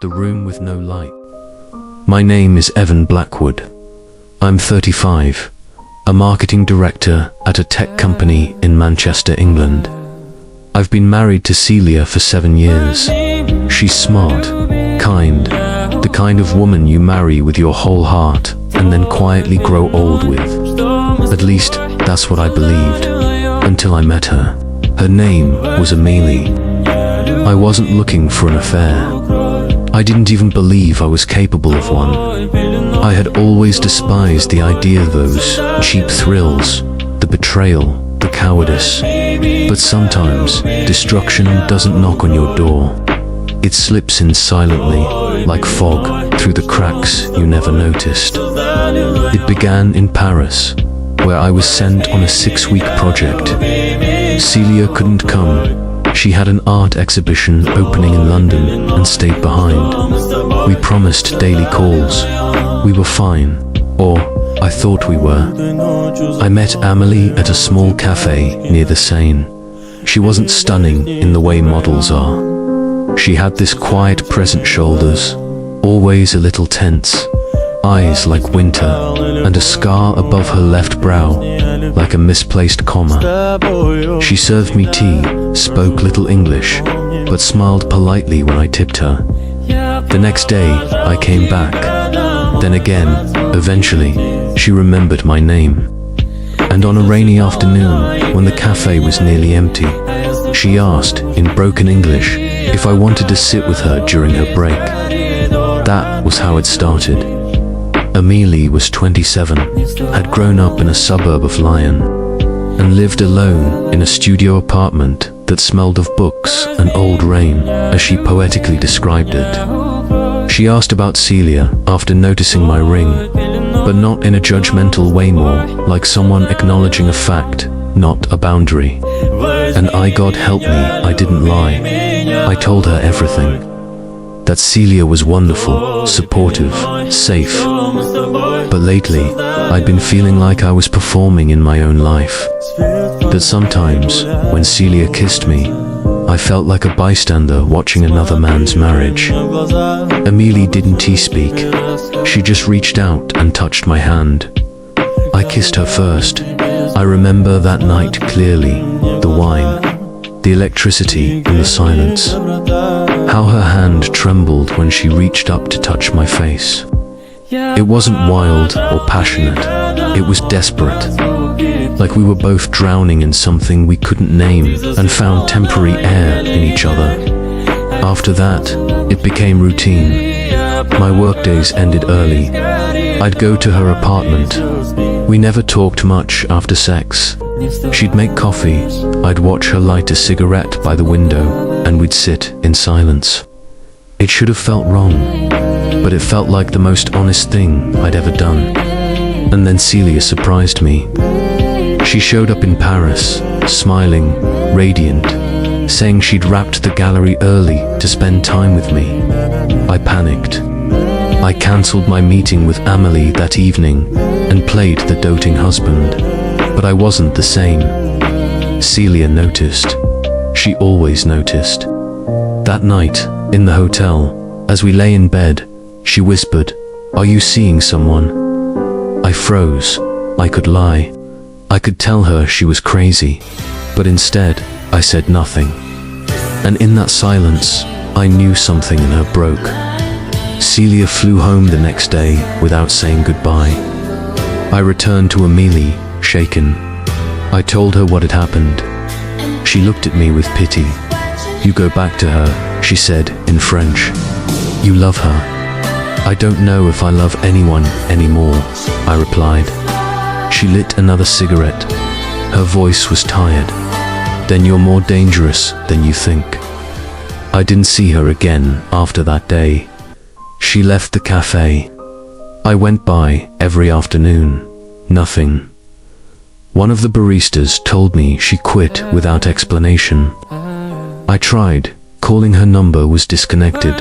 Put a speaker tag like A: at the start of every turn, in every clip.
A: the room with no light. My name is Evan Blackwood. I'm 35, a marketing director at a tech company in Manchester, England. I've been married to Celia for 7 years. She's smart, kind, the kind of woman you marry with your whole heart and then quietly grow old with. At least, that's what I believed, until I met her. Her name was Amelie. I wasn't looking for an affair. I didn't even believe I was capable of one. I had always despised the idea of those cheap thrills, the betrayal, the cowardice. But sometimes, destruction doesn't knock on your door. It slips in silently, like fog, through the cracks you never noticed. It began in Paris, where I was sent on a 6-week project. Celia couldn't come. She had an art exhibition opening in London and stayed behind. We promised daily calls. We were fine, or I thought we were. I met Amelie at a small cafe near the Seine. She wasn't stunning in the way models are. She had this quiet, present shoulders, always a little tense, eyes like winter, and a scar above her left brow, like a misplaced comma. She served me tea, spoke little English, but smiled politely when I tipped her. The next day, I came back. Then again, eventually, she remembered my name. And on a rainy afternoon, when the cafe was nearly empty, she asked, in broken English, if I wanted to sit with her during her break. That was how it started. Amelie was 27, had grown up in a suburb of Lyon, and lived alone in a studio apartment that smelled of books and old rain, as she poetically described it. She asked about Celia after noticing my ring, but not in a judgmental way, more like someone acknowledging a fact, not a boundary. And God help me, I didn't lie. I told her everything. That Celia was wonderful, supportive, safe. But lately, I'd been feeling like I was performing in my own life. That sometimes, when Celia kissed me, I felt like a bystander watching another man's marriage. Amelie didn't speak. She just reached out and touched my hand. I kissed her first. I remember that night clearly, the wine, the electricity and the silence. How her hand trembled when she reached up to touch my face. It wasn't wild or passionate, it was desperate. Like we were both drowning in something we couldn't name and found temporary air in each other. After that, it became routine. My workdays ended early. I'd go to her apartment. We never talked much after sex. She'd make coffee, I'd watch her light a cigarette by the window, and we'd sit in silence. It should have felt wrong, but it felt like the most honest thing I'd ever done. And then Celia surprised me. She showed up in Paris, smiling, radiant, saying she'd wrapped the gallery early to spend time with me. I panicked. I cancelled my meeting with Amelie that evening and played the doting husband. But I wasn't the same. Celia noticed. She always noticed. That night, in the hotel, as we lay in bed, she whispered, "Are you seeing someone?" I froze. I could lie. I could tell her she was crazy. But instead, I said nothing. And in that silence, I knew something in her broke. Celia flew home the next day without saying goodbye. I returned to Amelie, shaken. I told her what had happened. She looked at me with pity. "You go back to her," she said in French. "You love her." "I don't know if I love anyone anymore," I replied. She lit another cigarette. Her voice was tired. "Then you're more dangerous than you think." I didn't see her again after that day. She left the cafe. I went by every afternoon. Nothing. One of the baristas told me she quit without explanation. I tried. Calling her number was disconnected.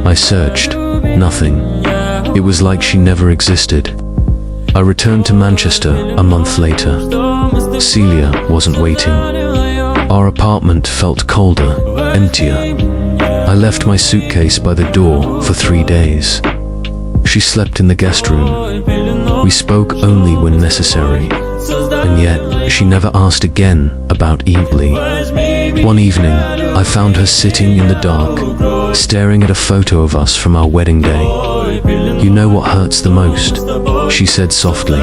A: I searched. Nothing. It was like she never existed. I returned to Manchester a month later. Celia wasn't waiting. Our apartment felt colder, emptier. I left my suitcase by the door for 3 days. She slept in the guest room. We spoke only when necessary, and yet she never asked again about Eebly. One evening, I found her sitting in the dark, staring at a photo of us from our wedding day. "You know what hurts the most?" she said softly.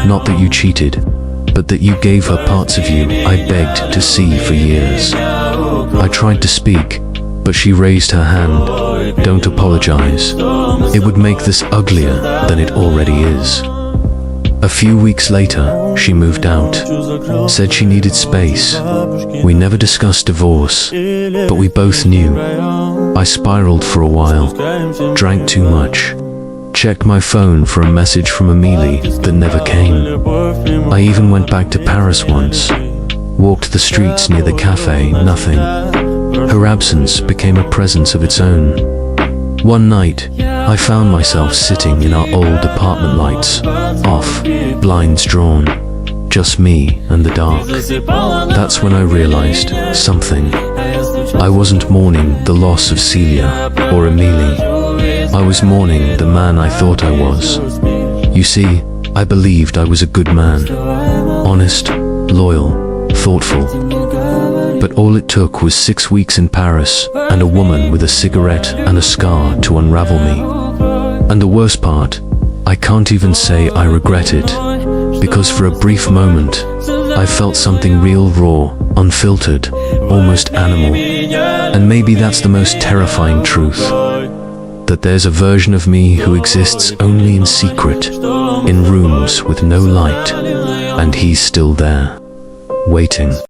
A: "Not that you cheated, but that you gave her parts of you I begged to see for years." I tried to speak, but she raised her hand. "Don't apologize. It would make this uglier than it already is." A few weeks later, she moved out, said she needed space. We never discussed divorce, but we both knew. I spiraled for a while, drank too much, checked my phone for a message from Amelie that never came. I even went back to Paris once, walked the streets near the cafe, nothing. Her absence became a presence of its own. One night, I found myself sitting in our old apartment, lights off, blinds drawn, just me and the dark. That's when I realized something. I wasn't mourning the loss of Celia or Amelie. I was mourning the man I thought I was. You see, I believed I was a good man, honest, loyal, thoughtful. But all it took was 6 weeks in Paris and a woman with a cigarette and a scar to unravel me. And the worst part, I can't even say I regret it, because for a brief moment, I felt something real, raw, unfiltered, almost animal. And maybe that's the most terrifying truth, that there's a version of me who exists only in secret, in rooms with no light, and he's still there, waiting.